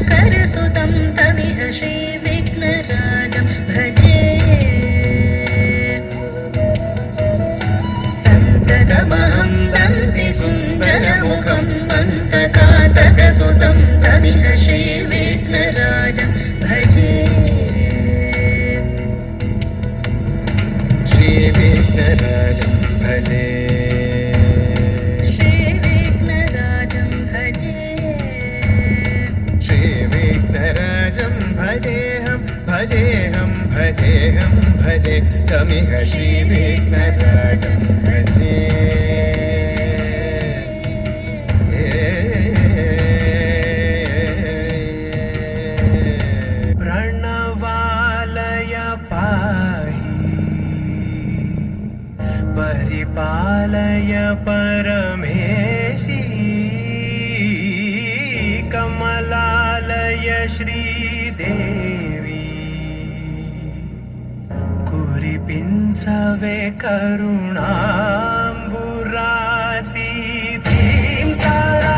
शङ्करसुतं तमिह श्रीविघ्नराजं भजे सन्ततमहं वन्दे सुन्दरमुखं दन्तकातकसुतं तमिह श्रीविघ्नराजं भजे श्रीविघ्नराजं भजे श्रीविघ्नराजं भजे श्रीविघ्नराजं भजेऽहं भजेऽहं भजेऽहं भजे तमिह श्रीविघ्नराजं भजे प्रणवालय पाहि परिपालय परमेशी कमलालय श्रीदेवी कुरिपिंसवे करुणाम्बुरासी धीं तारा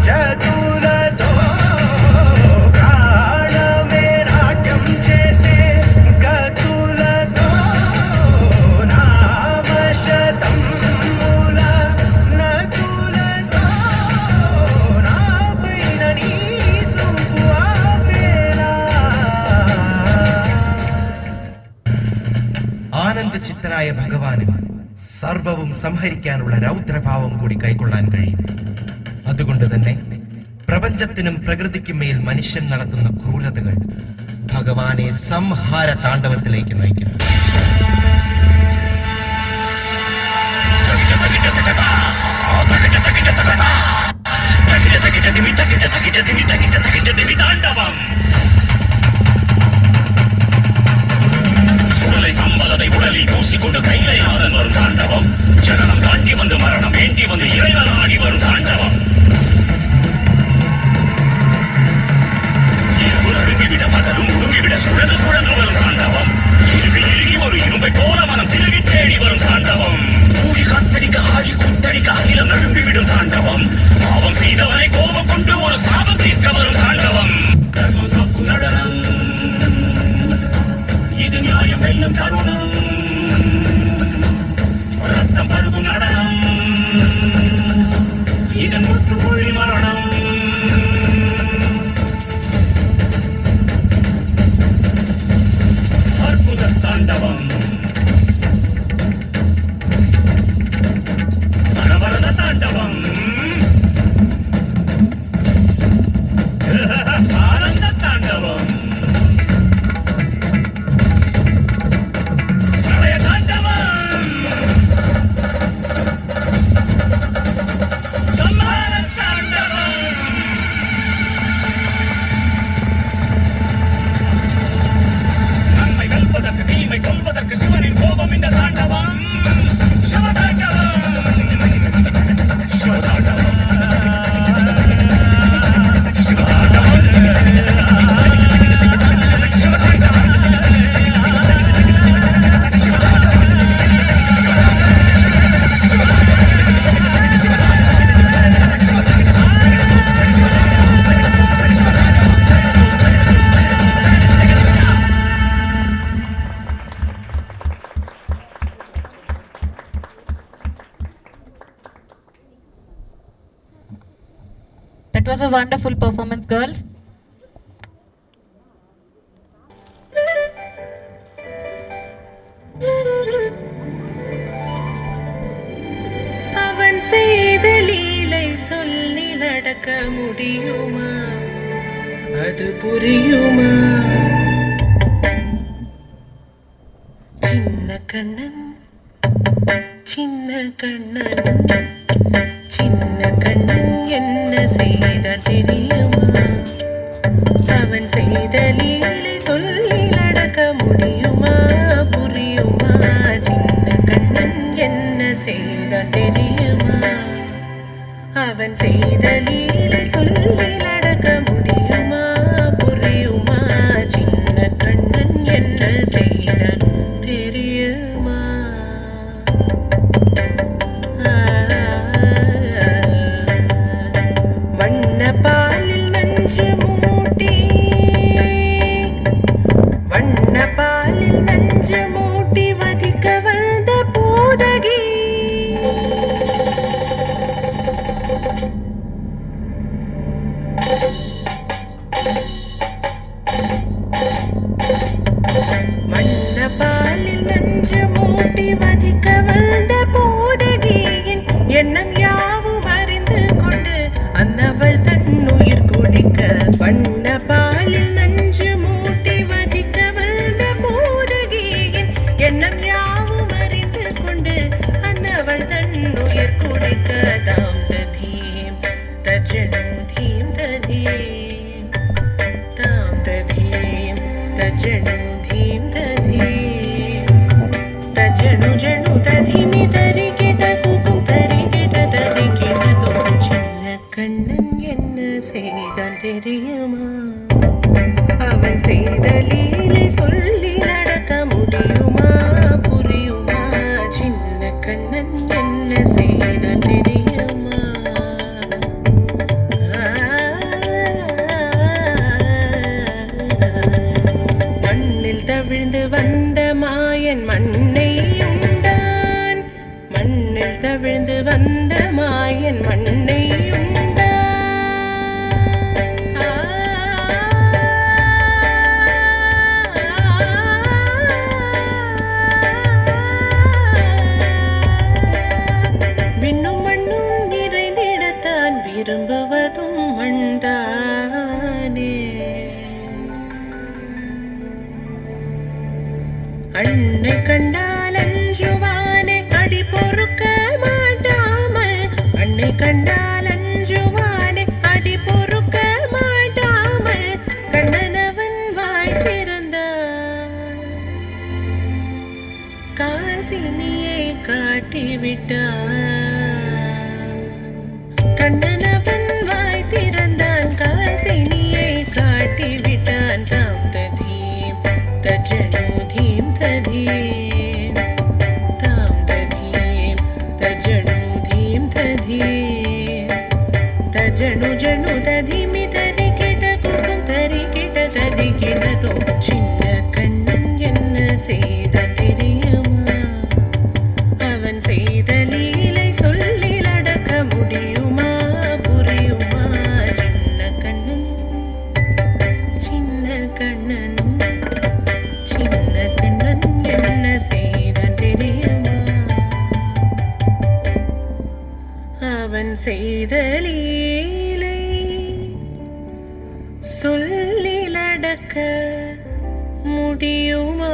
चतुरतो प्राणमे नाट्यं चेसे गतुलतो नामशतं मूल नतुलतो नापैननी चुपुआपेना ആനന്ദ ചിത്തനായ ഭഗവാന് സർവവും സംഹരിക്കാനുള്ള രൗദ്രഭാവം കൂടി കൈക്കൊള്ളാൻ കഴിയും. അതുകൊണ്ട് തന്നെ പ്രപഞ്ചത്തിനും പ്രകൃതിക്കും മേൽ മനുഷ്യൻ നടത്തുന്ന ക്രൂരതകൾ ഭഗവാനെ സംഹാര താണ്ഡവത്തിലേക്ക് നയിക്കുന്നു. சம்பளத்தை உடலில் பூசிக்கொண்டு கையிலை நாதன் வரும் தாண்டவம் ஜனனம் தாண்டி வந்து மரணம் ஏந்தி வந்து இறைவன் ஆடி வரும் தாண்டவம் இரவு நடுங்கிவிட பகலும் முழுங்கிவிட சுழன்று சுழன்று வரும் தாண்டவம் இறுகி இறுகி ஒரு இரும்பை போல மனம் திருகி தேடி வரும் தாண்டவம் கூடி காத்தடிக்க ஆடி கூத்தடிக்க அகிலம் நடுங்கிவிடும் தாண்டவம் பாவம் செய்தவனை கோபம் கொண்டு ஒரு சாபம் தீர்க்க வரும் தாண்டவம் தர்மம் காக்கும் நடனம் இது நியாயம் வெல்லும் தருணம் ரத்தம் பருகும் நடனம் இதன் முற்றுப்புள்ளி மரணம் அற்புத தாண்டவம் அனவரத தாண்டவம் ஆனந்த தாண்டவம் கொல்வதற்கு சிவனின் கோபம் இந்த தாண்டவம் சிவதாண்டவம் சிவதாண்டவம் சிவதாண்டவம் That was a wonderful performance, girls. அவன் செய்த லீலை சொல்லி நடக்க முடியுமா? அது புரியுமா? சின்ன கண்ணன் சின்ன கண்ணன் சின்ன கண்ணன் என்ன செய்தால் தெரியுமா? அவன் செய்த லீலை சொல்லி நடக்க முடியுமா? புரியுமா? சின்ன கண்ணன் என்ன செய்தால் தெரியுமா? அவன் செய்த லீலை சொல்லி நடக்க முடியுமா? புரியுமா? சின்ன கண்ணன் என்ன செய்தால் தெரியுமா? வண்ண பால் மண்ணபாலில் நஞ்சு மூட்டி வதிக்க வந்த போதகியின் எண்ணம் யாவும் அறிந்து கொண்டு அன்னவள் தன்னுயிர் குடிக்க. வண்ணபாலில் நஞ்சு மூட்டி வதிக்க வந்த போதகியின் எண்ணம் யாவும் அறிந்து கொண்டு அன்னவள் தன்னுயிர் குடிக்க. தாம் ததீம் தஜனும் தீம் ததீம் தாம் ததீம் தஜனும் தீம் ததீம் தஜனு ஜனு ததிமி தரிகிட குகும் தரிகிட தரிகிட தோம். சின்ன கண்ணன் என்ன செய்தான் தெரியுமா? அவன் செய்த லீலை சொல்லி நடக்க முடியுமா புரியுமா? சின்ன கண்ணன் என்ன செய்தான் தெரியுமா? மண்ணில் தவிழ்ந்து வந்த மாயன் மண்ணை உண்டான். மண்ணில் தவிழ்ந்து வந்த மாயன் மண்ணை உண்டான். விண்ணும் மண்ணும் நிறைந்திடத்தான் விரும்புவதும் மண்தானே. அன்னை கண்டால் அஞ்சுவானே அடி பொறுக்க மாட்டாமல். அன்னை கண்டால் அஞ்சுவானே அடி பொறுக்க மாட்டாமல். கண்ணனவன் வாய் திறந்தான். காசினியை காட்டிவிட்டான். கண்ணனவன் வாய் திறந்தான். காசினியை காட்டிவிட்டான். தாம் ததீம் தஜனு தீம் ததீம் தாம் ததீம் தஜனு தீம் ததீம் தஜனு ஜனு ததிமி தரிகிட குகும் தரிகிட தரிகிட தோம். சின்ன கண்ணன் என்ன செய்தான் தெரியுமா? அவன் செய்த லீலை சொல்லி நடக்க முடியுமா புரியுமா? சின்ன கண்ணன் சின்ன கண்ணன் சின்ன கண்ணன் என்ன செய்தான் தெரியுமா? அவன் செய்த லீலை சொல்லி நடக்க முடியுமா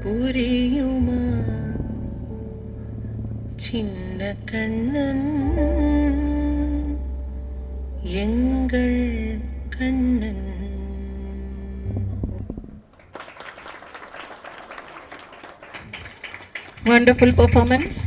புரியுமா? சின்ன கண்ணன் எங்கள் கண்ணன். Wonderful performance.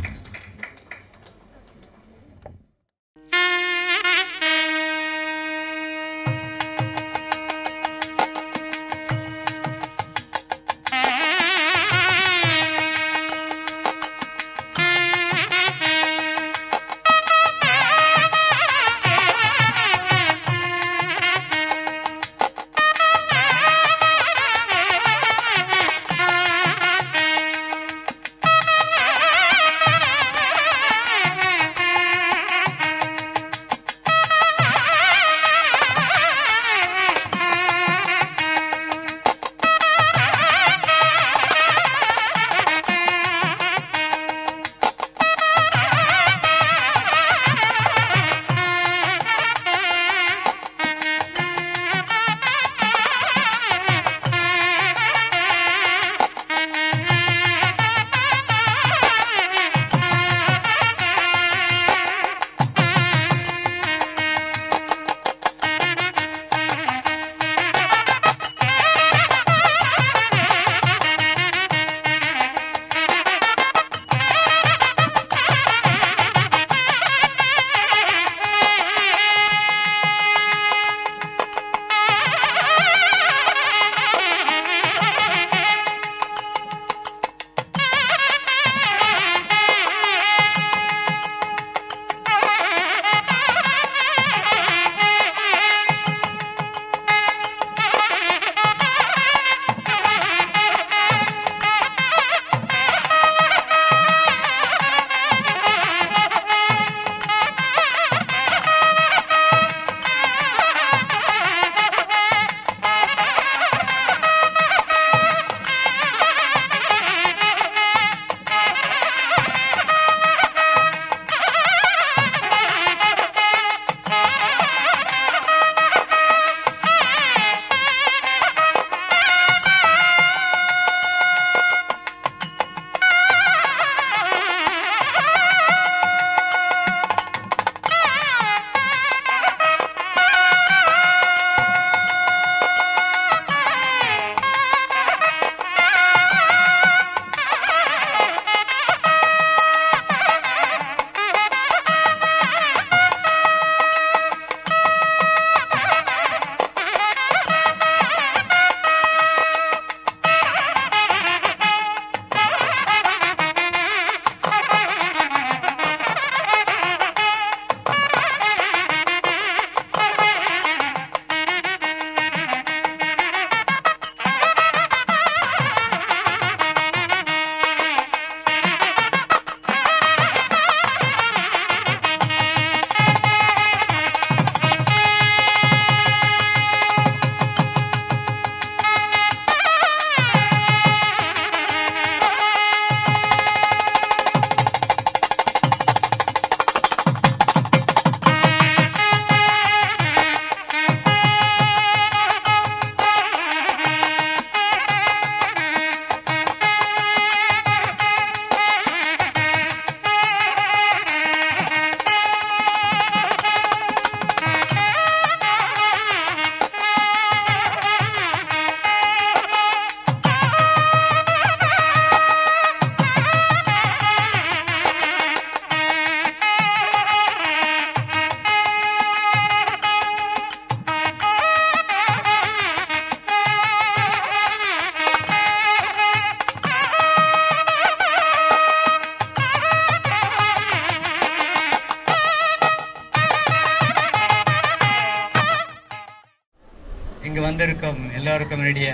இங்கு வந்திருக்கும் எல்லோருக்கும் என்னுடைய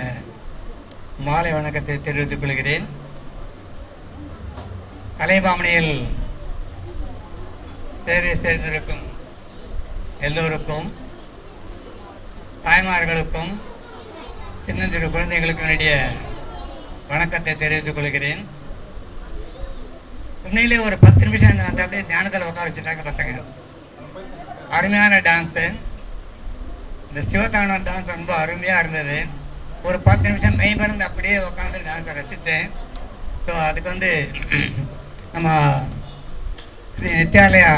மாலை வணக்கத்தை தெரிவித்துக் கொள்கிறேன். கலைமாமணியில் சேவை சேர்ந்திருக்கும் எல்லோருக்கும், தாய்மார்களுக்கும், சின்னஞ்சிறு குழந்தைகளுக்கும் என்னுடைய வணக்கத்தை தெரிவித்துக் கொள்கிறேன். உண்மையிலே ஒரு 10 நிமிஷம் அந்த அப்படியே தியானத்தில் உட்கார வச்சுட்டாங்க பசங்க. அருமையான டான்ஸு. இந்த சிவதாண்டவன் டான்ஸ் ரொம்ப அருமையாக இருந்தது. ஒரு 10 நிமிஷம் மெய்மறந்து அப்படியே உட்காந்து டான்ஸை ரசித்தேன். ஸோ அதுக்கு வந்து நம்ம Sri Nithyalaya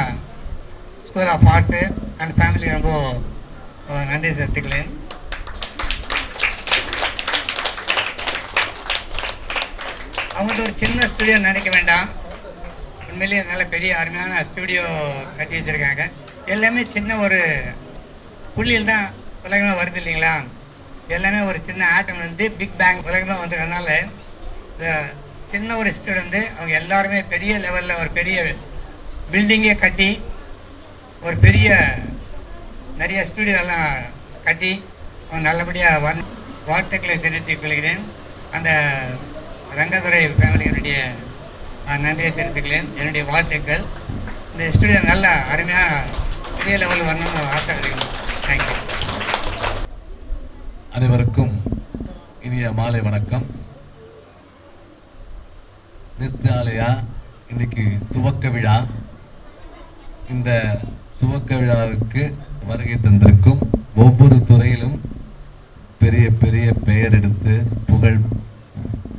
school of arts and family ரொம்ப நன்றி செலுத்திக்கிறேன். அவங்க ஒரு சின்ன ஸ்டுடியோ நினைக்க வேண்டாம். உண்மையிலேயே நல்ல பெரிய அருமையான ஸ்டுடியோ கட்டி வச்சுருக்காங்க. எல்லாமே சின்ன ஒரு புள்ளியில் தான் உலகமாக வருது இல்லைங்களா. எல்லாமே ஒரு சின்ன ஆட்டம் வந்து பிக் பேங் உலகமாக வந்ததுனால சின்ன ஒரு ஸ்டுடியோ வந்து அவங்க எல்லாருமே பெரிய லெவலில் ஒரு பெரிய பில்டிங்கே கட்டி ஒரு பெரிய நிறைய ஸ்டுடியோலாம் கட்டி அவங்க நல்லபடியாக வாழ்த்துக்களை தெரிவித்துக் கொள்கிறேன். அந்த ரங்கதுரை ஃபேமிலியினுடைய நன்றியை தெரிவித்துக்கிறேன். என்னுடைய வாழ்த்துக்கள். இந்த ஸ்டுடியோ நல்லா அருமையாக பெரிய லெவலில் வரணும்னு ஆசை கிடைக்கணும். தேங்க்யூ. அனைவருக்கும் இனிய மாலை வணக்கம். நித்யாலயா இன்னைக்கு துவக்க விழா. இந்த துவக்க விழாவுக்கு வருகை தந்திருக்கும் ஒவ்வொரு துறையிலும் பெரிய பெரிய பெயர் எடுத்து புகழ்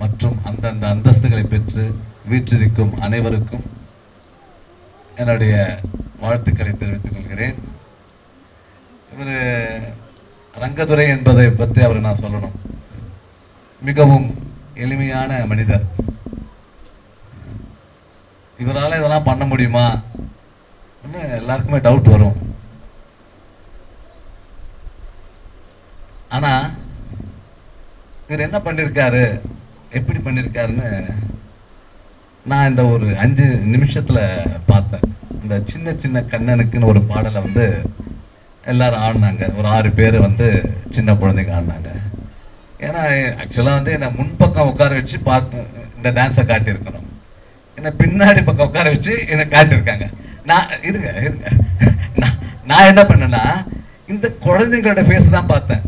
மற்றும் அந்தந்த அந்தஸ்துகளை பெற்று வீற்றிருக்கும் அனைவருக்கும் என்னுடைய வாழ்த்துக்களை தெரிவித்துக் கொள்கிறேன். இவர் ரங்கதுரை என்பதை பற்றி அவரை நான் சொல்லணும். மிகவும் எளிமையான மனிதர். இவரால் இதெல்லாம் பண்ண முடியுமா எல்லாருக்குமே டவுட் வரும். ஆனா இவர் என்ன பண்ணியிருக்காரு, எப்படி பண்ணியிருக்காருன்னு நான் இந்த ஒரு 5 நிமிஷத்துல பார்த்தேன். இந்த சின்ன சின்ன கண்ணனுக்குன்னு ஒரு பாடலை வந்து எல்லாரும் ஆடினாங்க. ஒரு 6 பேர் வந்து சின்ன குழந்தைங்க ஆடினாங்க. ஏன்னா ஆக்சுவலாக வந்து என்னை முன்பக்கம் உட்கார வச்சு இந்த டான்ஸை காட்டியிருக்கணும். என்னை பின்னாடி பக்கம் உட்கார வச்சு என்னை காட்டியிருக்காங்க. நான் என்ன பண்ணேன்னா இந்த குழந்தைங்களோட ஃபேஸ் தான் பார்த்தேன்.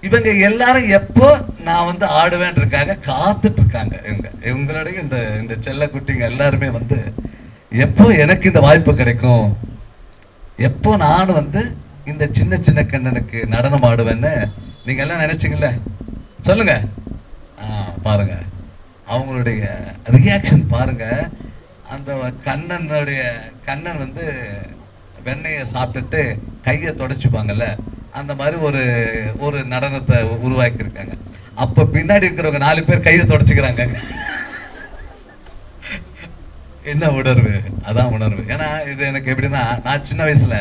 இவங்க எல்லாரும் எப்போ நான் வந்து ஆடுவேன்றதுக்காக காத்துட்டு இருக்காங்க. இவங்களுடைய இந்த செல்ல குட்டிங்க எல்லாருமே வந்து எப்போ எனக்கு இந்த வாய்ப்பு கிடைக்கும், எப்போ நான் வந்து இந்த சின்ன சின்ன கண்ணனுக்கு நடனம் ஆடுவேன்னு நீங்க எல்லாம் நினைச்சீங்கல்ல, சொல்லுங்க. பாருங்க அவங்களுடைய ரியாக்ஷன் பாருங்க. அந்த கண்ணன் வந்து வெண்ணெயை சாப்பிட்டுட்டு கையை தொடச்சுப்பாங்கல்ல, அந்த மாதிரி ஒரு நடனத்தை உருவாக்கி இருக்காங்க. அப்ப பின்னாடி இருக்கிறவங்க 4 பேர் கையை தொடச்சுக்கிறாங்க. என்ன உணர்வு? அதான் உணர்வு. ஏன்னா இது எனக்கு எப்படின்னா, நான் சின்ன வயசுல,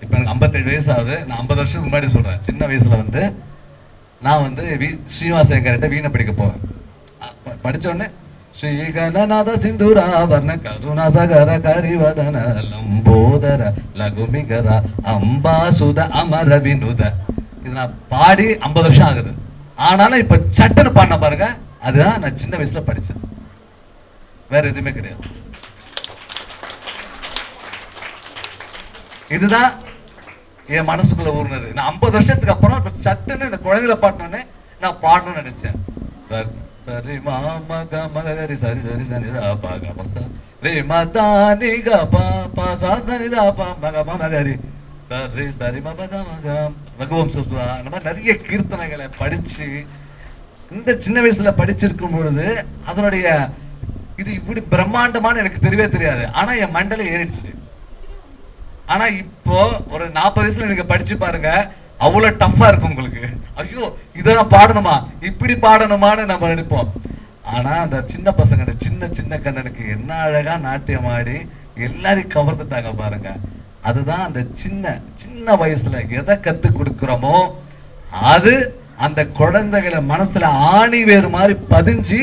இப்ப எனக்கு 57 வயசு ஆகுது, நான் 50 வருஷத்துக்கு முன்னாடி சொல்றேன். சின்ன வயசுல வந்து நான் வந்து ஸ்ரீனிவாசங்கர்கிட்ட வீணை படிக்க போவேன். படிச்ச உடனே ஸ்ரீ கணநாத சிந்துரா வர்ண கருணா சகர கரிவதன லம்போதர லகுமிகர அம்பாசுத அமர வினுத. இது நான் பாடி 50 வருஷம் ஆகுது. ஆனாலும் இப்ப சட்டன்னு பாடின பாருங்க, அதுதான் நான் சின்ன வயசுல படிச்சேன். வேற எதுவுமே கிடையாது. இதுதான் என் மனசுக்குள்ள ஊர்னது. நான் 50 வருஷத்துக்கு அப்புறம் சட்டுன்னு இந்த குழந்தைகளை பாடினோன்னே நான் பாடணும்னு நினைச்சேன். சரி மக மகரி சரி சரி சனிதா பாக பச ரே மதானி க பா பா சா சனிதா பா மக மகரி சரி சரி மபத மக ரகுவம்சஸ்துவா. அந்த மாதிரி நிறைய கீர்த்தனைகளை படிச்சு இந்த சின்ன வயசுல படிச்சிருக்கும் பொழுது அதனுடைய இது இப்படி பிரம்மாண்டமான எனக்கு தெரியவே தெரியாது. ஆனா என் மண்டல ஏறிடுச்சு. ஆனா இப்போ ஒரு 40 வயசுல நீங்க படிச்சு பாருங்க, அவ்வளவு டஃபா இருக்கும் உங்களுக்கு. ஐயோ இதெல்லாம் பாடணுமா, இப்படி பாடணுமான்னு நம்ம நினைப்போம். ஆனா அந்த சின்ன பசங்க சின்ன சின்ன கண்ணனுக்கு என்ன அழகா நாட்டியம் ஆடி எல்லாரையும் கவர்ந்துட்டாங்க பாருங்க. அதுதான் அந்த சின்ன சின்ன வயசுல எதை கத்து கொடுக்கிறோமோ அது அந்த குழந்தைகளை மனசுல ஆணி வேறு மாதிரி பதிஞ்சு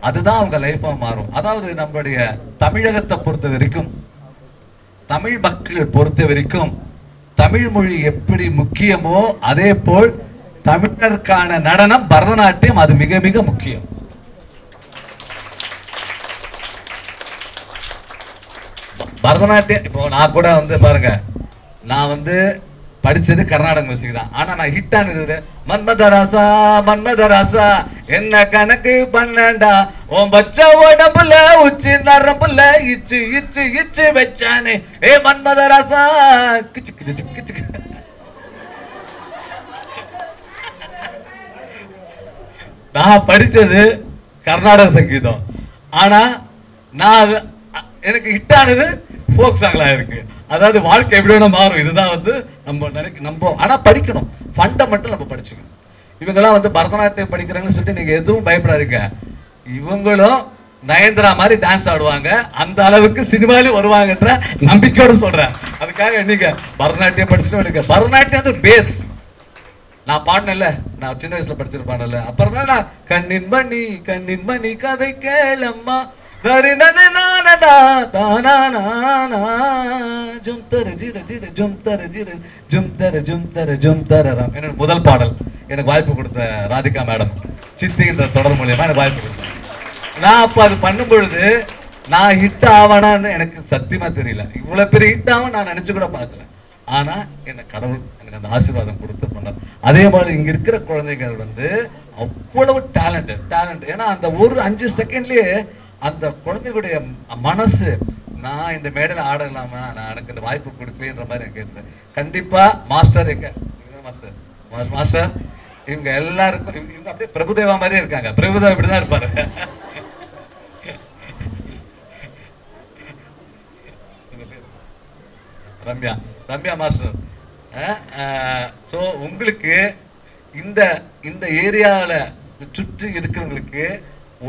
அதுதான் அவங்க லைஃபா மாறும். அதாவது நம்மளுடைய தமிழகத்தை பொறுத்த வரைக்கும், தமிழ் மக்களை பொறுத்த வரைக்கும் தமிழ் மொழி எப்படி முக்கியமோ அதே போல் தமிழருக்கான நடனம் பரதநாட்டியம், அது மிக மிக முக்கியம். பரதநாட்டியம் இப்போ நான் கூட வந்து பாருங்க, நான் வந்து படிச்சது கர்நாடக மியூசிக் தான். ஆனா நான் ஹிட் ஆனது மன்மதராசா மன்மதராசா என்ன கணக்கு பண்ணண்டா உன் பச்ச உடம்புல உச்சி நரம்புல இச்சு இச்சு இச்சு வச்சானே ஏ மன்மதராசா கிச்சு கிச்சு கிச்சு. நான் படிச்சது கர்நாடக சங்கீதம். ஆனா நான் எனக்கு ஹிட் ஆனது ஃபோக் சாங்லாம் இருக்கு. அதாவது வாழ்க்கை எப்படி வேணா மாறும். இதுதான் வந்து நம்ம ஆனா படிக்கணும், ஃபண்டமெண்டல் நம்ம படிச்சுக்கணும். இவங்கெல்லாம் வந்து பரதநாட்டியம் படிக்கிறாங்கன்னு சொல்லிட்டு நீங்க எதுவும் பயப்படாதீங்க. இவங்களும் நயன்தரா மாதிரி டான்ஸ் ஆடுவாங்க, அந்த அளவுக்கு சினிமாலையும் வருவாங்கன்ற நம்பிக்கையோட சொல்றேன். அதுக்காக நீங்க பரதநாட்டியம் படிச்சுட்டு பரதநாட்டியம் வந்து பேஸ். நான் பாடினேன்ல, நான் சின்ன வயசுல படிச்சிருப்பானல்ல, அப்புறம் தான் நான் கண்ணின் மணி கதை கேளம்மா என்னோட முதல் பாடல் எனக்கு வாய்ப்பு கொடுத்த ராதிகா மேடம் சித்தின்ற தொடர் மூலியமா எனக்கு வாய்ப்பு கொடுத்தேன். நான் அப்ப அது பண்ணும் பொழுது நான் ஹிட் ஆவானான்னு எனக்கு சத்தியமா தெரியல. இவ்வளவு பெரிய ஹிட் ஆகும் நான் நினைச்சு கூட பார்க்கல. ஆனா என்ன கடவுள் எனக்கு அந்த ஆசீர்வாதம் கொடுத்து பண்ணார். அதே மாதிரி இங்க இருக்கிற குழந்தைகள் வந்து அவ்வளவு டேலண்ட். ஏன்னா அந்த ஒரு 5 செகண்ட்லயே அந்த குழந்தைகளுடைய மனசு, நான் இந்த மேடையில ஆடலாமா, நான் எனக்கு இந்த வாய்ப்பு கொடுக்கலன்ற மாதிரி எனக்கு இருந்தது. கண்டிப்பா மாஸ்டர் மாஸ்டர் இவங்க எல்லாருக்கும் இவங்க அப்படியே பிரபுதேவா மாதிரியே இருக்காங்க. பிரபுதேவா இப்படிதான் இருப்பாரு. ரம்யா மாஸ்டர். ஸோ உங்களுக்கு இந்த ஏரியாவில் சுற்றி இருக்கிறவங்களுக்கு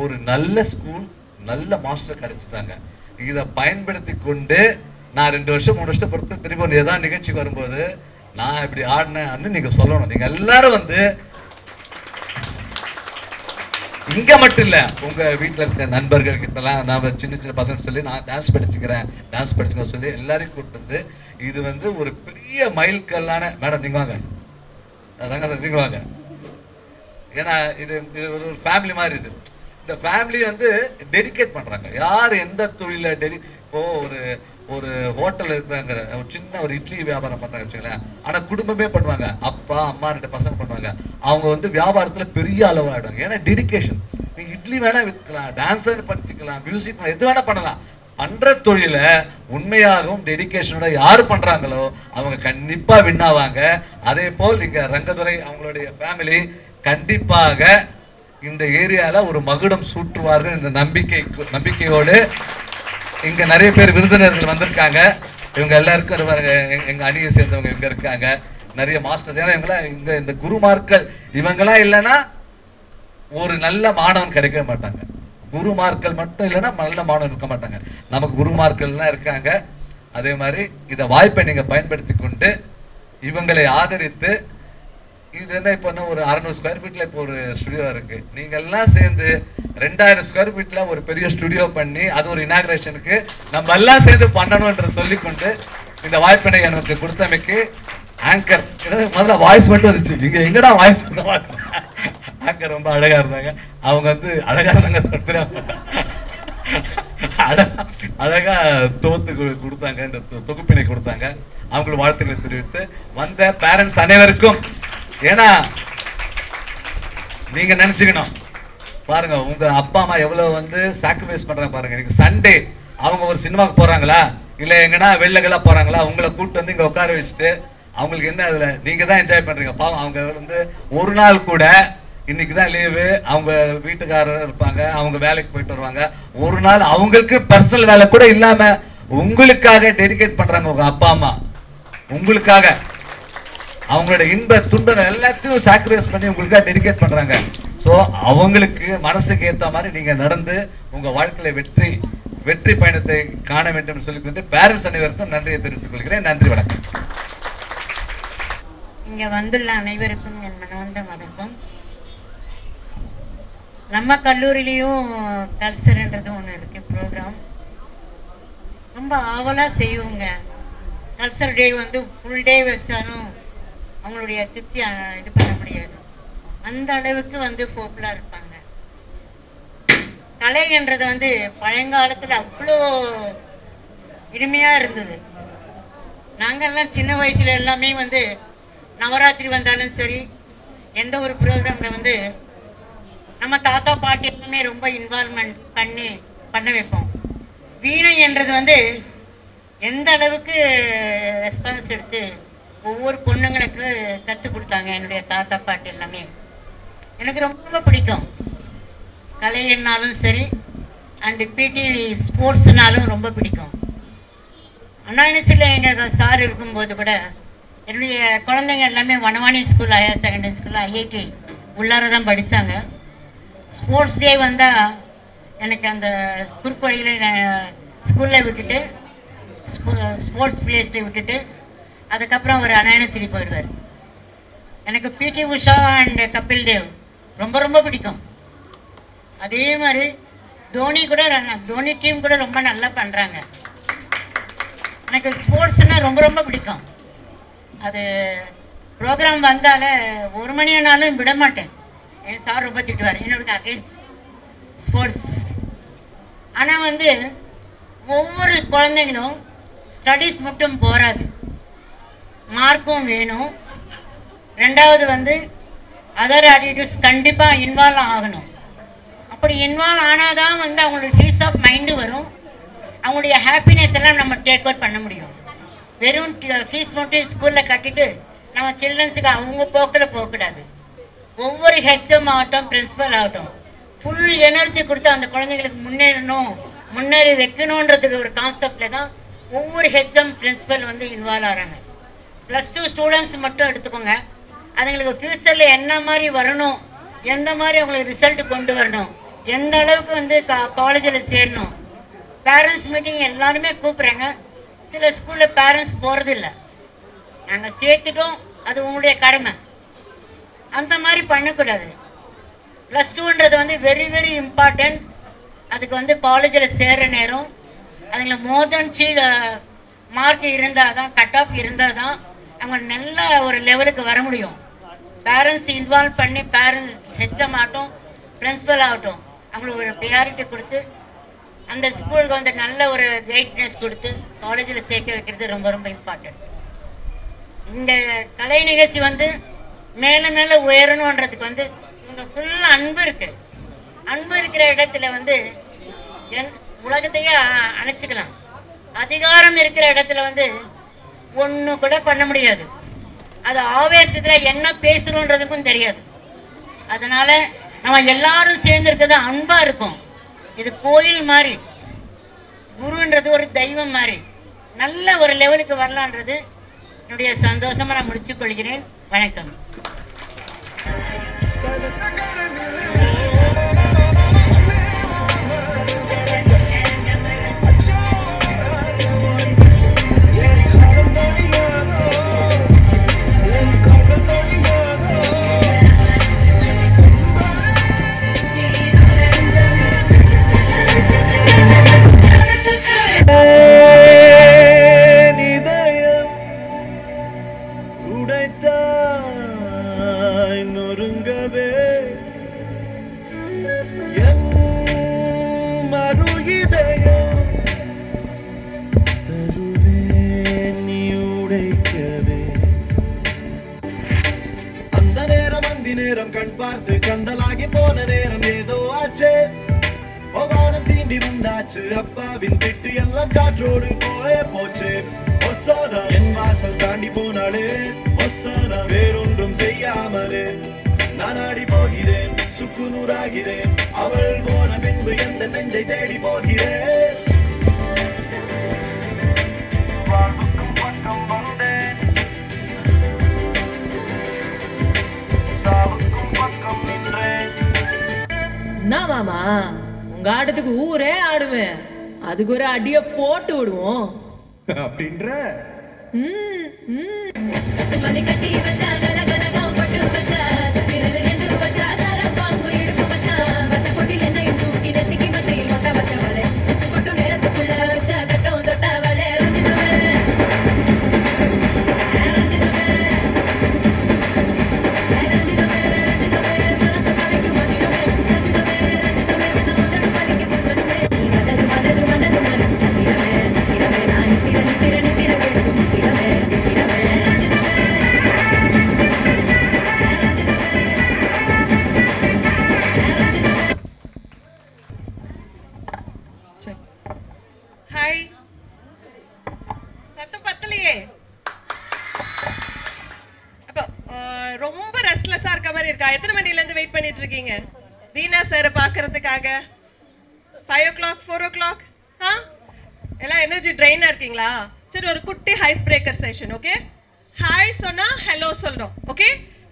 ஒரு நல்ல ஸ்கூல், நல்ல மாஸ்டர் கிடைச்சிட்டாங்க. இதை பயன்படுத்தி கொண்டு நான் 2 வருஷம் 3 வருஷம் பொறுத்து திரும்ப ஏதாவது நிகழ்ச்சிக்கு வரும்போது நான் இப்படி ஆடினேன்னு நீங்க சொல்லணும். நீங்க எல்லாரும் வந்து இங்க மட்டும் இல்ல, உங்க வீட்டுல இருக்க நண்பர்கள் கிட்டலாம் நான் சின்ன பசங்க சொல்லி நான் டான்ஸ் படிச்சுக்கிறேன் சொல்லி எல்லாரையும் கூப்பிட்டு வந்து இது வந்து ஒரு பெரிய மைல்கல்லான. மேடம் நீங்க வாங்க, ரங்கசாமி நீங்க வாங்க. ஏன்னா இது ஒரு ஃபேமிலி மாதிரி. இந்த ஃபேமிலி வந்து டெடிகேட் பண்றாங்க. யார் எந்த தொழில இப்போ ஒரு ஹோட்டல் இருக்கிறாங்க, ஒரு சின்ன ஒரு இட்லி வியாபாரம் பண்றாங்க வச்சுங்களேன், ஆனா குடும்பமே பண்ணுவாங்க. அப்பா அம்மா 2 பசங்க பண்ணுவாங்க. அவங்க வந்து வியாபாரத்துல பெரிய அளவு ஆயிடுவாங்க. ஏன்னா டெடிகேஷன். நீங்க இட்லி வேணா விற்கலாம், டான்ஸர் படிச்சுக்கலாம், மியூசிக் எது வேணா பண்ணலாம். பண்ற தொழில உண்மையாகவும் டெடிகேஷனோட யாரு பண்றாங்களோ அவங்க கண்டிப்பா வின் ஆவாங்க. அதே போல் இங்க ரங்கதுரை அவங்களுடைய ஃபேமிலி கண்டிப்பாக இந்த ஏரியால ஒரு மகுடம் சூட்டுவார்கள் என்ற நம்பிக்கையோடு இங்க நிறைய பேர் விருந்தினர்கள் வந்திருக்காங்க. இவங்க எல்லாருக்கும் எங்க அணியை சேர்ந்தவங்க இங்க இருக்காங்க, நிறைய மாஸ்டர்ஸ். ஏன்னா இவங்க இந்த குருமார்கள் இவங்கெல்லாம் இல்லைன்னா ஒரு நல்ல மாணவன் கிடைக்கவே மாட்டாங்க. குருமார்கள் மட்டும் இல்லைன்னா நல்ல மாணவன் இருக்க மாட்டாங்க. நமக்கு குருமார்கள்லாம் இருக்காங்க. அதே மாதிரி இந்த வாய்ப்பை நீங்க பயன்படுத்தி கொண்டு இவங்களை ஆதரித்து, இது என்ன இப்போ ஒரு 600 ஸ்கொயர் ஃபீட்ல இப்போ ஒரு ஸ்டுடியோ இருக்கு. நீங்க எல்லாம் சேர்ந்து 2000 ஸ்கொயர் ஃபீட்ல ஒரு பெரிய ஸ்டுடியோ பண்ணி அது ஒரு இனாகிரேஷனுக்கு நம்ம எல்லாம் சேர்ந்து பண்ணணும்ன்ற சொல்லிக்கொண்டு இந்த வாய்ப்பினை எனக்கு கொடுத்தமைக்கு ஆங்கர் முதல்ல வாய்ஸ் மட்டும் இருந்துச்சு. இங்க எங்கடா வாய்ஸ் ஆங்கர் ரொம்ப அழகா இருந்தாங்க. அவங்க வந்து அழகா இருந்தாங்க, அழகா தோத்து கொடுத்தாங்க, இந்த தொகுப்பினை கொடுத்தாங்க. அவங்களுக்கு வாழ்த்துக்களை தெரிவித்து வந்த பேரண்ட்ஸ் அனைவருக்கும், ஏன்னா நீங்க நினைச்சுக்கணும் பாருங்க, உங்க அப்பா அம்மா எவ்வளவு வந்து சாக்ரிஃபைஸ் பண்றாங்க பாருங்க. இன்னைக்கு சண்டே அவங்க ஒரு சினிமாவுக்கு போறாங்களா இல்ல எங்கன்னா வெளிலகெல்லாம் போறாங்களா, உங்களை கூப்பிட்டு வந்து இங்க உட்கார வச்சுட்டு அவங்களுக்கு என்ன அதுல நீங்க தான் என்ஜாய் பண்றீங்க. பாவம் அவங்க வந்து ஒரு நாள் கூட இன்னைக்கு தான் லீவு, அவங்க வீட்டுக்காரர் இருப்பாங்க, அவங்க வேலைக்கு போயிட்டு வருவாங்க. ஒரு நாள் அவங்களுக்கு பர்சனல் வேலை கூட இல்லாம உங்களுக்காக டெடிகேட் பண்றாங்க. உங்க அப்பா அம்மா உங்களுக்காக அவங்களோட இன்ப துன்பங்கள் எல்லாத்தையும் சாக்ரிஃபைஸ் பண்ணி உங்களுக்காக டெடிகேட் பண்றாங்க. ஸோ அவங்களுக்கு மனசுக்கு ஏற்ற மாதிரி நீங்க நடந்து உங்க வாழ்க்கையில வெற்றி பயணத்தை காண வேண்டும் சொல்லிக்கொண்டு பேரண்ட்ஸ் அனைவருக்கும் நன்றியை தெரிவித்துக் கொள்கிறேன். நன்றி, வணக்கம். இங்க வந்துள்ள அனைவருக்கும் என் மனவந்த வணக்கம். நம்ம கல்லூரியிலையும் கல்ச்சர்ன்றது ஒன்று இருக்கு, ப்ரோக்ராம் ரொம்ப ஆவலாக செய்வோங்க. கல்ச்சர் டே வந்து ஃபுல் டே வச்சாலும் அவங்களுடைய திருப்தி இது பண்ண முடியாது. அந்த அளவுக்கு வந்து பாப்புலர் இருப்பாங்க. கலை என்றது வந்து பழங்காலத்தில் அவ்வளோ இனிமையாக இருந்தது. நாங்கள்லாம் சின்ன வயசுல எல்லாமே வந்து நவராத்திரி வந்தாலும் சரி, எந்த ஒரு ப்ரோக்ராமில் வந்து நம்ம தாத்தா பாட்டி எல்லாமே ரொம்ப இன்வால்வ்மெண்ட் பண்ண வைப்போம். வீணை என்றது வந்து எந்த அளவுக்கு ரெஸ்பான்ஸ் எடுத்து ஒவ்வொரு பொண்ணுங்களுக்கு கற்றுக் கொடுத்தாங்க என்னுடைய தாத்தா பாட்டி எல்லாமே. எனக்கு ரொம்ப ரொம்ப பிடிக்கும். கலைன்னாலும் சரி அண்டு பிடி ஸ்போர்ட்ஸ்னாலும் ரொம்ப பிடிக்கும். அண்ணா யூனிவர்சிட்டியில் எங்கள் சார் இருக்கும்போது கூட என்னுடைய குழந்தைங்க எல்லாமே வனவாணி ஸ்கூல், ஹையர் செகண்டரி ஸ்கூலில் ஐஐடி உள்ளார தான் படித்தாங்க. ஸ்போர்ட்ஸ் டே வந்தால் எனக்கு அந்த குறுக்கோழியில் ஸ்கூலில் விட்டுட்டு ஸ்போர்ட்ஸ் பிளேஸில் விட்டுட்டு அதுக்கப்புறம் ஒரு அண்ணா யூனிவர்சிட்டி போயிடுவார். எனக்கு பிடி உஷா அண்ட் கபில் தேவ் ரொம்ப ரொம்ப பிடிக்கும். அதே மாதிரி தோனி டீம் கூட ரொம்ப நல்லா பண்ணுறாங்க. எனக்கு ஸ்போர்ட்ஸ்னால் ரொம்ப ரொம்ப பிடிக்கும். அது ப்ரோக்ராம் வந்தால 1 மணி ஆனாலும் விட மாட்டேன். என் சார் ரொம்ப திட்டுவார் என்னோட அகெயின்ஸ்ட் ஸ்போர்ட்ஸ். ஆனால் வந்து ஒவ்வொரு குழந்தைங்களும் ஸ்டடீஸ் மட்டும் போகாது, மார்க்கும் வேணும். ரெண்டாவது வந்து அதர் ஆக்டிவிட்டீஸ் கண்டிப்பாக இன்வால்வ் ஆகணும். அப்படி இன்வால்வ் ஆனால் தான் வந்து அவங்களுடைய பீஸ் ஆஃப் மைண்டு வரும். அவங்களுடைய ஹாப்பினஸ் எல்லாம் நம்ம டேக் அவுட் பண்ண முடியும். வெறும் ஃபீஸ் மட்டும் ஸ்கூலில் கட்டிட்டு நம்ம சில்ட்ரன்ஸுக்கு அவங்க போக்கில் போகக்கூடாது. ஒவ்வொரு ஹெச்எம் ஆகட்டும், பிரின்ஸிபல் ஆகட்டும், ஃபுல் எனர்ஜி கொடுத்து அந்த குழந்தைங்களுக்கு முன்னேறி வைக்கணுன்றதுக்கு ஒரு கான்செப்டில் தான் ஒவ்வொரு ஹெச்எம் பிரின்ஸிபல் வந்து இன்வால்வ் ஆகிறாங்க. +2 ஸ்டூடெண்ட்ஸ் மட்டும் எடுத்துக்கோங்க. அதுங்களுக்கு ஃப்யூச்சரில் என்ன மாதிரி வரணும், எந்த மாதிரி அவங்களுக்கு ரிசல்ட் கொண்டு வரணும், எந்த அளவுக்கு வந்து காலேஜில் சேரணும். பேரண்ட்ஸ் மீட்டிங் எல்லாருமே கூப்பிட்றாங்க. சில ஸ்கூலில் பேரண்ட்ஸ் போகிறதில்ல. நாங்கள் சேர்த்துட்டோம், அது உங்களுடைய கடமை. அந்த மாதிரி பண்ணக்கூடாது. +2ன்றது வந்து வெரி வெரி இம்பார்ட்டண்ட். அதுக்கு வந்து காலேஜில் சேர்கிற நேரம் அதுங்களை மோர் தென் மார்க் இருந்தால் தான், கட் ஆஃப் இருந்தால் தான் அவங்க நல்ல ஒரு லெவலுக்கு வர முடியும். பேரண்ட்ஸ் இன்வால்வ் பண்ணி, பேரண்ட்ஸ் ஹெச்எம் ஆகட்டும், பிரின்ஸிபல் ஆகட்டும், அவங்களுக்கு ஒரு ப்ரியாரிட்டி கொடுத்து அந்த ஸ்கூலுக்கு வந்து நல்ல ஒரு கைட்னஸ் கொடுத்து காலேஜில் சேர்க்க வைக்கிறது ரொம்ப ரொம்ப இம்பார்ட்டன்ட். இந்த கலை நிகழ்ச்சி வந்து மேலே மேலே உயரணுன்றதுக்கு வந்து இவங்க ஃபுல்லாக அன்பு இருக்குது. அன்பு இருக்கிற இடத்துல வந்து உலகத்தையே அணைச்சிக்கலாம். அதிகாரம் இருக்கிற இடத்துல வந்து ஒன்று கூட பண்ண முடியாது. அது ஆவேசத்தில் என்ன பேசணுன்றதுக்கும் தெரியாது. அதனால் நம்ம எல்லாரும் சேர்ந்துருக்கிறது அன்பாக இருக்கும். இது கோயில் மாதிரி, குருன்றது ஒரு தெய்வம் மாதிரி. நல்ல ஒரு லெவலுக்கு வரலான்றது என்னுடைய சந்தோஷமாக நான் முடிச்சு கொள்கிறேன். வணக்கம். கண் பார்த்து கந்தலாகி போன நேரம் ஏதோ ஆச்சு. வானம் தீண்டி வந்தாச்சு. அப்பாவின் திட்டு எல்லாம் காற்றோடு போச்சு. ஒசானா என் வாசல் தாண்டி போனாலே, ஒசானா வேறொன்றும் செய்யாமலே நான் ஆடி போகிறேன், சுக்குநூறாகிறேன். அவள் போன பின்பு எந்த நெஞ்சை தேடி போகிறேன். வாழ்வுக்கும் பக்கம் வந்தேன், சாவுக்கும் பக்கம் நின்றேன். என்ன மாமா, உங்க ஆட்டத்துக்கு ஊரே ஆடுவேன், அதுக்கு ஒரு அடிய போட்டு விடுவோம் அப்படின்ற. கட்டி வச்சா கலகலகம் பட்டு வச்சா சத்திரல 2 வச்சா சரப்பாங்கு இடுப்பு வச்சா வச்ச பொட்டில என்னையும் தூக்கி நெத்திக்கு மத்தியில் மொட்டை வச்ச வலை பொட்டு நேரத்துக்குள்ள வச்சா கட்டம் தொட்ட வலை ரஞ்சிதமே ரஞ்சிதமே ரஞ்சிதமே ரஞ்சிதமே ரொம்ப ரெஸ்ட்லெஸ்ஸாக இருக்க மாதிரி இருக்கா? எத்தனை மணிலேருந்து வெயிட் பண்ணிட்டு இருக்கீங்க தீனா சாரை பார்க்கறதுக்காக? 5 o'clock 4 o'clock? எல்லாம் எனர்ஜி ட்ரெயினாக இருக்கீங்களா? சரி, ஒரு குட்டி ice breaker session. Okay, hi சொன்னா ஹலோ சொல்லணும். ஓகே,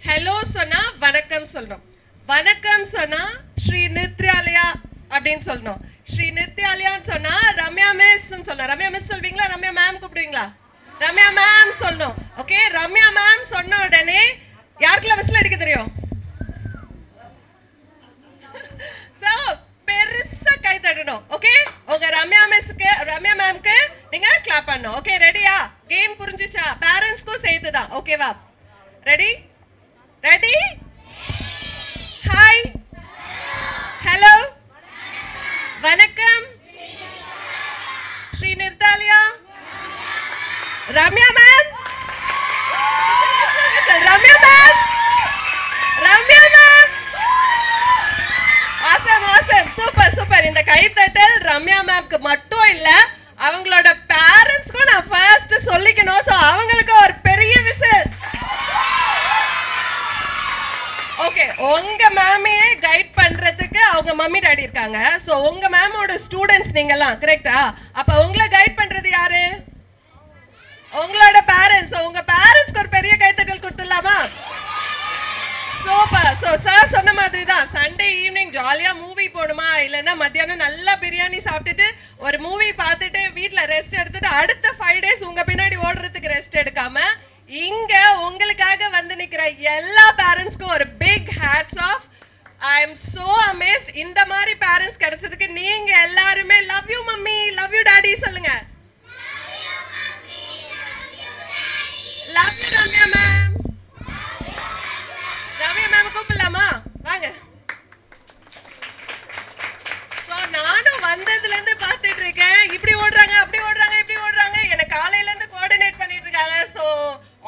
ஹலோ சொன்னா வணக்கம் சொல்லணும். வணக்கம் சொன்னா ஸ்ரீ நித்யாலயா அப்படின்னு சொல்லணும். ஸ்ரீ நித்யாலயான்னு சொன்னா ரம்யா மிஸ் சொல்லணும். ரம்யா மிஸ் சொல்வீங்களா? ரம்யா மேம் கூப்பிடுவீங்களா? ரம்யா மேம் சொல்லணும். ஓகே, ரம்யா மேம் சொன்ன உடனே யாருக்கெல்லாம் விசில் அடிக்க தெரியும்? சோ பெருசா கை தட்டணும். ஓகே, உங்க ரம்யா மிஸ்க்கு ரம்யா மேம்க்கு நீங்க கிளாப் பண்ணணும். ஓகே, ரெடியா? கேம் புரிஞ்சுச்சா? பேரண்ட்ஸ்க்கும் சேர்த்துதான். ஓகேவா? ரெடி? ரெடி? ஹாய், ஹலோ, வணக்கம், Sri Nirthalaya, Ramya ma'am, Ramya ma'am, Ramya ma'am. Awesome awesome, super super. இந்த கைத்தட்டல் ரம்யா மேம்க்கு மட்டும் இல்ல, அவங்களோட பேரண்ட்ஸ்க்கும் நான் ஃபர்ஸ்ட் சொல்லிக்கணும். ஸோ அவங்களுக்கு ஒரு பெரிய விசில். ஓகே, உங்க மேமையே கைட் பண்றதுக்கு அவங்க மம்மி டாடி இருக்காங்க. ஸோ உங்க மேமோட ஸ்டூடெண்ட்ஸ் நீங்கெல்லாம், கரெக்டா? அப்ப உங்களை கைட் பண்றது யாரு? உங்களோட பேரண்ட்ஸ். உங்க பேரண்ட்ஸ்க்கு ஒரு பெரிய கைத்தட்டல் கொடுத்துடலாமா? சூப்பர். ஸோ சார் சொன்ன மாதிரி தான், சண்டே ஈவினிங் ஜாலியாக மூவி போகணுமா, இல்லைன்னா மத்தியானம் நல்லா பிரியாணி சாப்பிட்டுட்டு ஒரு மூவி பார்த்துட்டு வீட்டில் ரெஸ்ட் எடுத்துட்டு அடுத்த 5 days உங்கள் பின்னாடி ஓடுறதுக்கு ரெஸ்ட் எடுக்காம இங்கே உங்களுக்காக வந்து நிற்கிற எல்லா பேரண்ட்ஸ்க்கும் ஒரு big hats off. I am so amazed. இந்த மாதிரி பேரண்ட்ஸ் கிடைச்சதுக்கு நீங்க எல்லாருமே love you mummy, love you daddy சொல்லுங்க. Love you Ramya ma'am. Ramya ma'am கூப்பிடலாமா? வாங்க. ஸோ நானும் வந்ததுலேருந்து பார்த்துட்டு இருக்கேன், இப்படி ஓடுறாங்க அப்படி ஓடுறாங்க இப்படி ஓடுறாங்க, என்னை காலையிலேருந்து கோஆர்டினேட் பண்ணிட்டு இருக்காங்க. So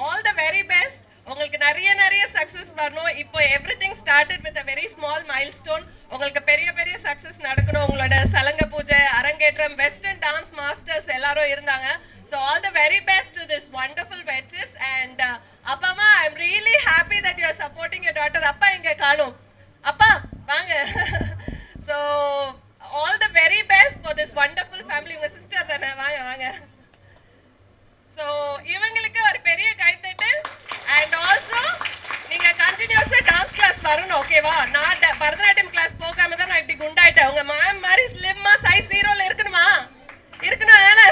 all the very best. உங்களுக்கு நிறைய நிறைய சக்ஸஸ் வரணும். இப்போ everything started with a very small milestone. உங்களுக்கு பெரிய பெரிய சக்ஸஸ் நடக்கணும். உங்களோட சலங்க பூஜை, அரங்கேற்றம், வெஸ்டர்ன் டான்ஸ் மாஸ்டர்ஸ் எல்லாரும் இருந்தாங்க. So all the very best to this wonderful witches. And அப்பாமா, I am really happy that you are supporting your daughter. அப்பா எங்க காணும்? அப்பா வாங்க. So all the very best for this wonderful family. உங்க sister தானே? வாங்க வாங்க. ஸோ இவங்களுக்கு ஒரு பெரிய கைத்தட்டல். அண்ட் ஆல்சோ நீங்க கண்டினியூஸா டான்ஸ் கிளாஸ் வரணும். ஓகேவா? நான் பரதநாட்டியம் கிளாஸ் போகாம தான் நான் இப்படி குண்டாயிட்டேன். உங்க மேம் மாதிரி ஸ்லிம்மா சைஸ் 0ல இருக்கணுமா? இருக்கணும் தானே?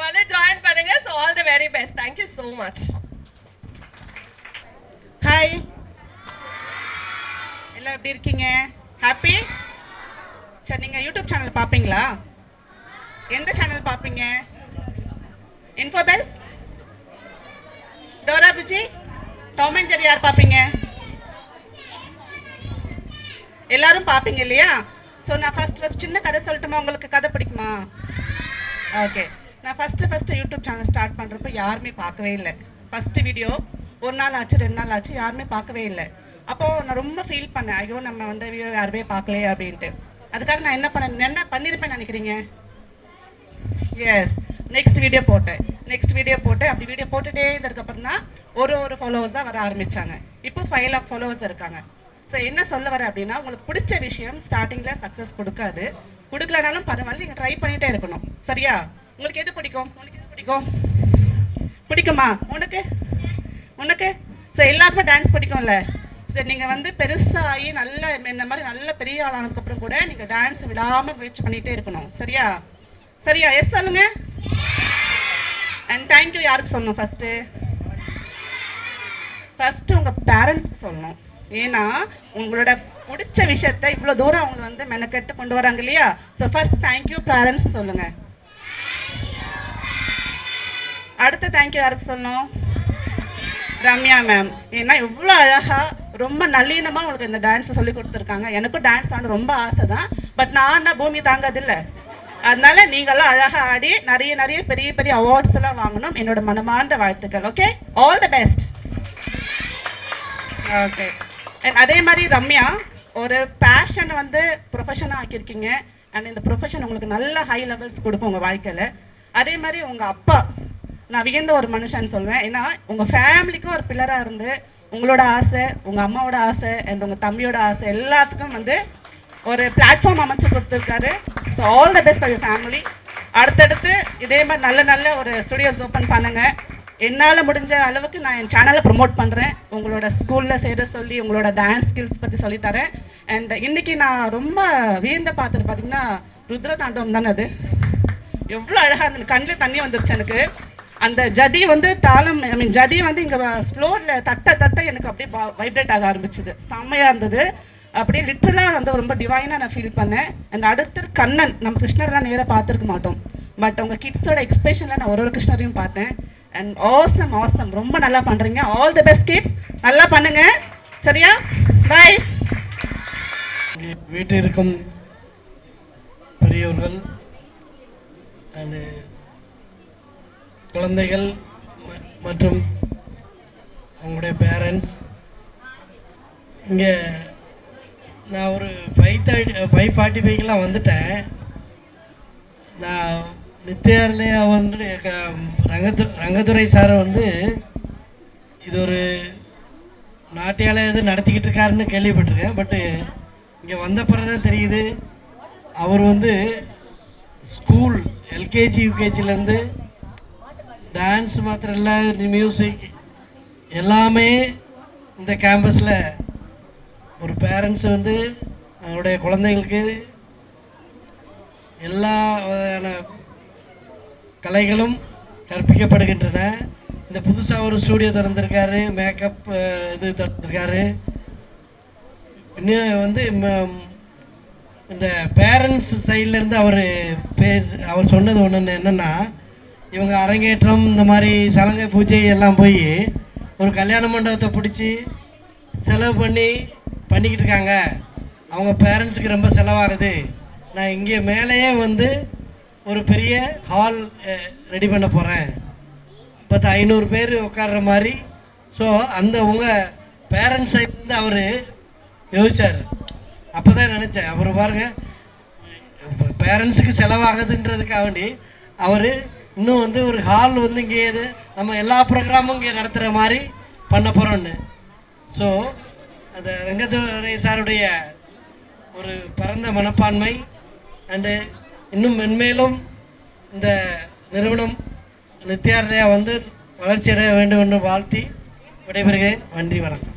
வந்து ஜாயின் பண்ணுங்க. So all the very best. Thank you so much. Hi, எல்லாம் எப்படி இருக்கீங்க? ஹாப்பி? சரி, நீங்கள் யூடியூப் சேனல் பார்ப்பீங்களா? எந்த சேனல் பார்ப்பீங்க? இன்ஃபோபெல்ஸ், Dora Buji, Tom and Jerry யார் பார்ப்பீங்க? எல்லாரும் பார்ப்பீங்க இல்லையா? ஸோ நான் ஃபர்ஸ்ட் சின்ன கதை சொல்லட்டுமா? உங்களுக்கு கதை பிடிக்குமா? ஓகே, நான் ஃபஸ்ட்டு யூடியூப் சேனல் ஸ்டார்ட் பண்ணுறப்போ யாருமே பார்க்கவே இல்லை. ஃபஸ்ட்டு வீடியோ 1 நாள் ஆச்சு 2 நாள் ஆச்சு, யாருமே பார்க்கவே இல்லை. அப்போது நான் ரொம்ப ஃபீல் பண்ணேன், ஐயோ நம்ம வந்து வீடியோ யாருமே பார்க்கலையே அப்படின்ட்டு. அதுக்காக நான் என்ன பண்ணியிருப்பேன் நினைக்கிறீங்க? எஸ், நெக்ஸ்ட் வீடியோ போட்டேன். அப்படி வீடியோ போட்டுகிட்டே இருந்ததுக்கப்புறம் தான் ஒரு ஃபாலோவர்ஸாக வர ஆரம்பித்தாங்க. இப்போ 5 lakh ஃபாலோவர்ஸ் இருக்காங்க. ஸோ என்ன சொல்ல வரேன் அப்படின்னா, உங்களுக்கு பிடிச்ச விஷயம் ஸ்டார்டிங்கில் சக்ஸஸ் கொடுக்கலனாலும் பரவாயில்ல, நீங்கள் ட்ரை பண்ணிகிட்டே இருக்கணும். சரியா? உங்களுக்கு எது பிடிக்கும்? பிடிக்குமா? உனக்கு ஸோ எல்லாருக்குமே டான்ஸ் பிடிக்கும்ல. சரி, நீங்கள் வந்து பெருசாகி இந்த மாதிரி நல்ல பெரிய ஆளானதுக்கப்புறம் கூட நீங்கள் டான்ஸ் விடாமல் முயற்சி பண்ணிகிட்டே இருக்கணும். சரியா? எஸ் சொல்லுங்க. அண்ட் தேங்க்யூ யாருக்கு சொல்லணும்? ஃபஸ்ட்டு உங்கள் பேரண்ட்ஸ்க்கு சொல்லணும். ஏன்னா உங்களோட பிடிச்ச விஷயத்த இவ்வளோ தூரம் அவங்க வந்து மெனக்கெட்டு கொண்டு வராங்க இல்லையா? ஸோ ஃபஸ்ட் தேங்க்யூ பேரண்ட்ஸ் சொல்லுங்கள். அடுத்த தேங்க்யூ யாருக்கு சொல்லணும்? ரம்யா மேம். ஏன்னா இவ்வளோ அழகாக ரொம்ப நல்லினமாக உங்களுக்கு இந்த டான்ஸை சொல்லி கொடுத்துருக்காங்க. எனக்கும் டான்ஸ் ஆட ரொம்ப ஆசை தான், பட் நான் பூமி தாங்காதில்லை. அதனால நீங்களாம் அழகாக ஆடி நிறைய பெரிய பெரிய அவார்ட்ஸ் எல்லாம் வாங்கணும். என்னோட மனமார்ந்த வாழ்த்துக்கள். Okay, all the best. Okay, and அதே மாதிரி ரம்யா ஒரு பேஷனை வந்து ப்ரொஃபஷனாக ஆக்கியிருக்கீங்க. அண்ட் இந்த ப்ரொஃபஷன் உங்களுக்கு நல்ல ஹை லெவல்ஸ் கொடுக்கும் உங்கள் வாழ்க்கையில். அதே மாதிரி உங்கள் அப்பா நான் வியந்த ஒரு மனுஷன் சொல்வேன். ஏன்னா உங்கள் ஃபேமிலிக்கும் ஒரு பில்லராக இருந்து உங்களோட ஆசை, உங்கள் அம்மாவோட ஆசை அண்ட் உங்கள் தம்பியோட ஆசை எல்லாத்துக்கும் வந்து ஒரு பிளாட்ஃபார்ம் அமைச்சு கொடுத்துருக்காரு. So all the best for your family. அடுத்தடுத்து இதே மாதிரி நல்ல நல்ல ஒரு ஸ்டுடியோஸ் ஓப்பன் பண்ணுங்கள். என்னால் முடிஞ்ச அளவுக்கு நான் என் சேனலை ப்ரொமோட் பண்ணுறேன். உங்களோட ஸ்கூலில் சேர சொல்லி உங்களோட டான்ஸ் ஸ்கில்ஸ் பற்றி சொல்லித்தரேன். அண்ட் இன்றைக்கி நான் ரொம்ப வியந்த பார்த்துட்டு பார்த்தீங்கன்னா ருத்ர தாண்டவம் தானே அது. எவ்வளோ அழகாக இருந்தது, கண்ணில் தண்ணி வந்துருச்சு எனக்கு. அந்த ஜதி வந்து தாளம் ஜதி வந்து இங்கே ஃப்ளோரில் தட்ட எனக்கு அப்படியே வைப்ரேட் ஆக ஆரம்பிச்சுது. செம்மையாக இருந்தது. அப்படியே லிட்ரலாக வந்து ரொம்ப டிவைனாக நான் ஃபீல் பண்ணேன். அண்ட் அடுத்து கண்ணன், நம்ம கிருஷ்ணர்லாம் நேராக பார்த்துருக்க மாட்டோம், பட் உங்கள் கிட்ஸோட எக்ஸ்பிரஷனில் நான் ஒரு கிருஷ்ணரையும் பார்த்தேன். அண்ட் ஆசம் ரொம்ப நல்லா பண்ணுறீங்க. ஆல் தி பெஸ்ட் கிட்ஸ், நல்லா பண்ணுங்க. சரியா? பாய். வீட்டில் இருக்கும் பெரியவர்கள் அண்ட் குழந்தைகள் மற்றும் அவங்களுடைய பேரண்ட்ஸ், இங்கே நான் ஒரு 5:45 வந்துட்டேன். நான் நித்யாரிலே வந்து ரங்கத்துறை சாரை வந்து இது ஒரு நாட்டியால் எது நடத்திக்கிட்டு இருக்காருன்னு கேள்விப்பட்டிருக்கேன். பட்டு இங்கே வந்த பிறகு தான் தெரியுது அவர் வந்து ஸ்கூல் எல்கேஜி யூகேஜிலேருந்து டான்ஸ் மாத்திரம் இல்லை, மியூசிக் எல்லாமே இந்த கேம்பஸில் ஒரு பேரண்ட்ஸ் வந்து அவங்களுடைய குழந்தைகளுக்கு எல்லா வகையான கலைகளும் கற்பிக்கப்படுகின்றன. இந்த புதுசாக ஒரு ஸ்டூடியோ திறந்திருக்காரு, மேக்கப் இது திறந்திருக்காரு. இன்னும் வந்து இந்த பேரண்ட்ஸ் சைட்லேருந்து அவர் சொன்னது ஒன்று என்னென்னா, இவங்க அரங்கேற்றம் இந்த மாதிரி சலங்கை பூஜை எல்லாம் போய் ஒரு கல்யாண மண்டபத்தை பிடிச்சி செலவு பண்ணிக்கிட்டு இருக்காங்க. அவங்க பேரண்ட்ஸுக்கு ரொம்ப செலவாகுது. நான் இங்கே மேலேயே வந்து ஒரு பெரிய ஹால் ரெடி பண்ண போகிறேன், 500 பேர் உட்கார்ற மாதிரி. ஸோ அந்த உங்கள் பேரண்ட்ஸ் சைட்லேருந்து அவர் யோசிச்சார். அப்போ தான் நினச்சேன், அவர் பாருங்கள் பேரண்ட்ஸுக்கு செலவாகுதுன்றதுக்காக வேண்டி அவர் இன்னும் வந்து ஒரு ஹால் வந்து இங்கே நம்ம எல்லா ப்ரோக்ராமும் இங்கே நடத்துகிற மாதிரி பண்ண போகிறோன்னு. ஸோ அந்த ரங்கத்துறை சாருடைய ஒரு பரந்த மனப்பான்மை அண்டு இன்னும் மென்மேலும் இந்த நிறுவனம் நித்யாலயா வந்து வளர்ச்சி அடைய வேண்டும் என்று வாழ்த்தி விடைபெறுகிறேன். நன்றி, வணக்கம்.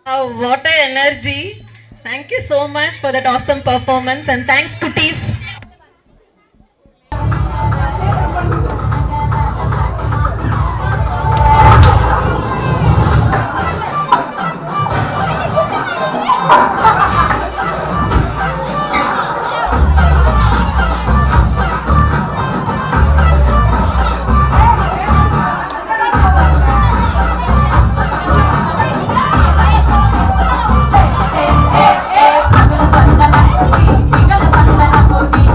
What an energy. Thank you so much for that awesome performance and thanks Kutis. Hey, hey, hey, hey,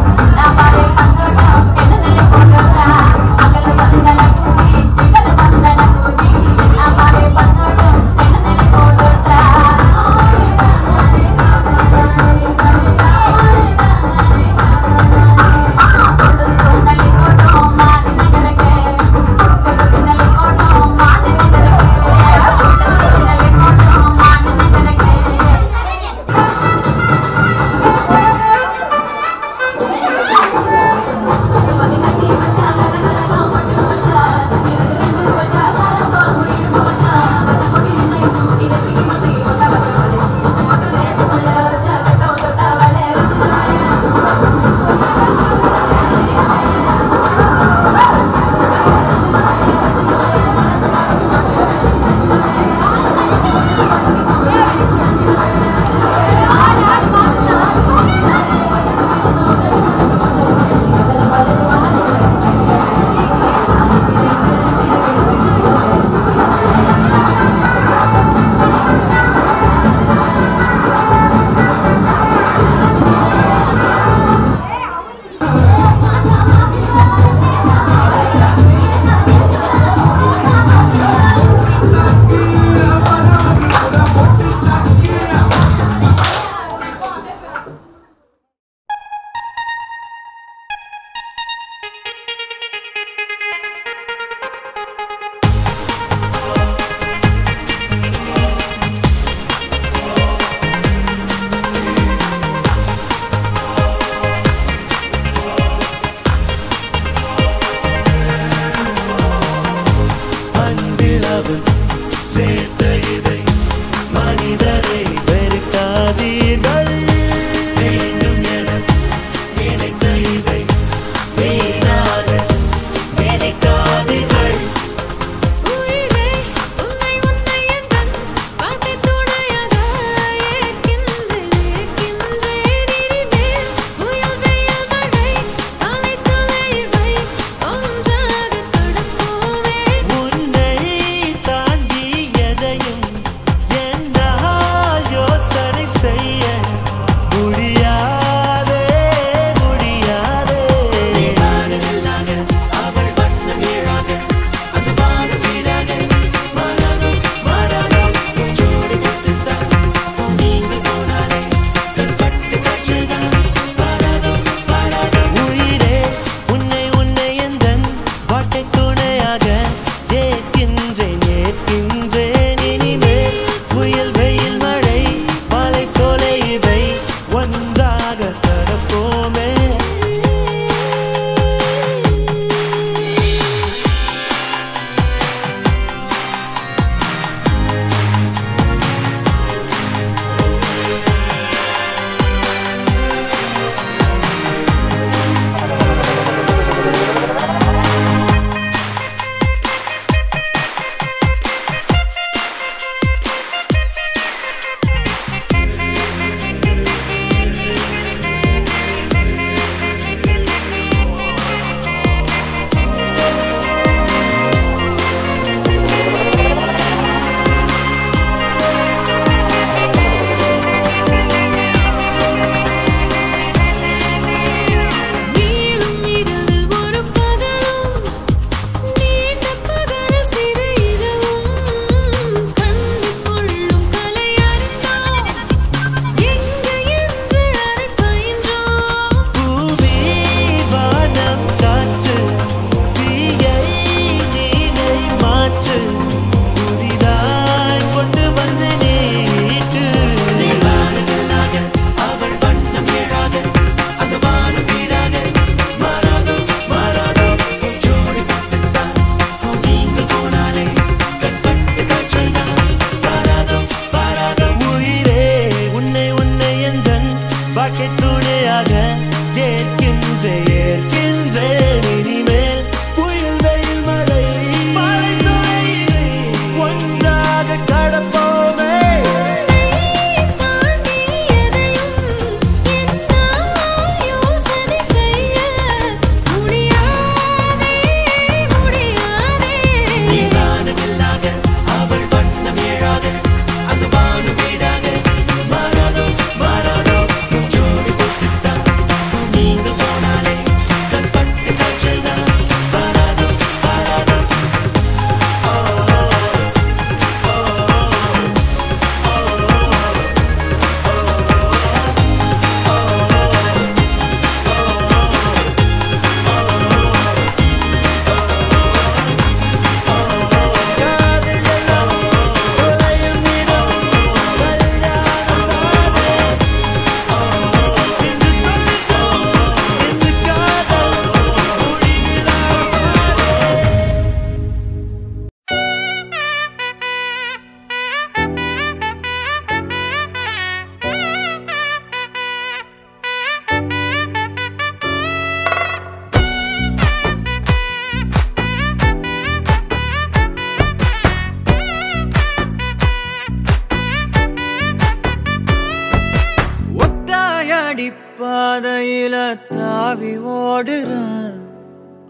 பாதையில தாவி ஓடுறான்,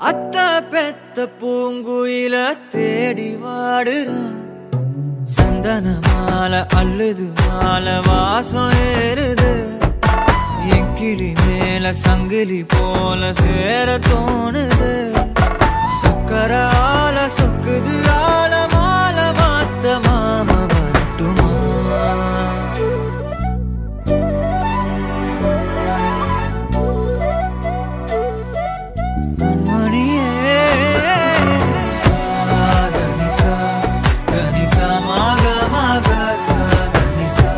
அத்த பெத்த பூங்குயில தேடி வாடுறான். சந்தன மாலை அள்ளுது மாலை வாசம் ஏறுது, என் கிளி மேல சங்கிலி போல சேர தோணுது. சக்கர ஆல சொக்குது ஆல மால மாத்த மாம வரட்டுமா? கண்மணியே சாதனிசா கனிசா மாக மாக சாதனிசா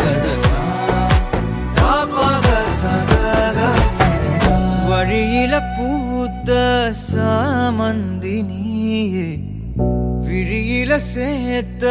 கதசா பாபக சகக சிதனிசா. வழியில பூத்த சாமந்தி நீயே, விழியில சேர்த்த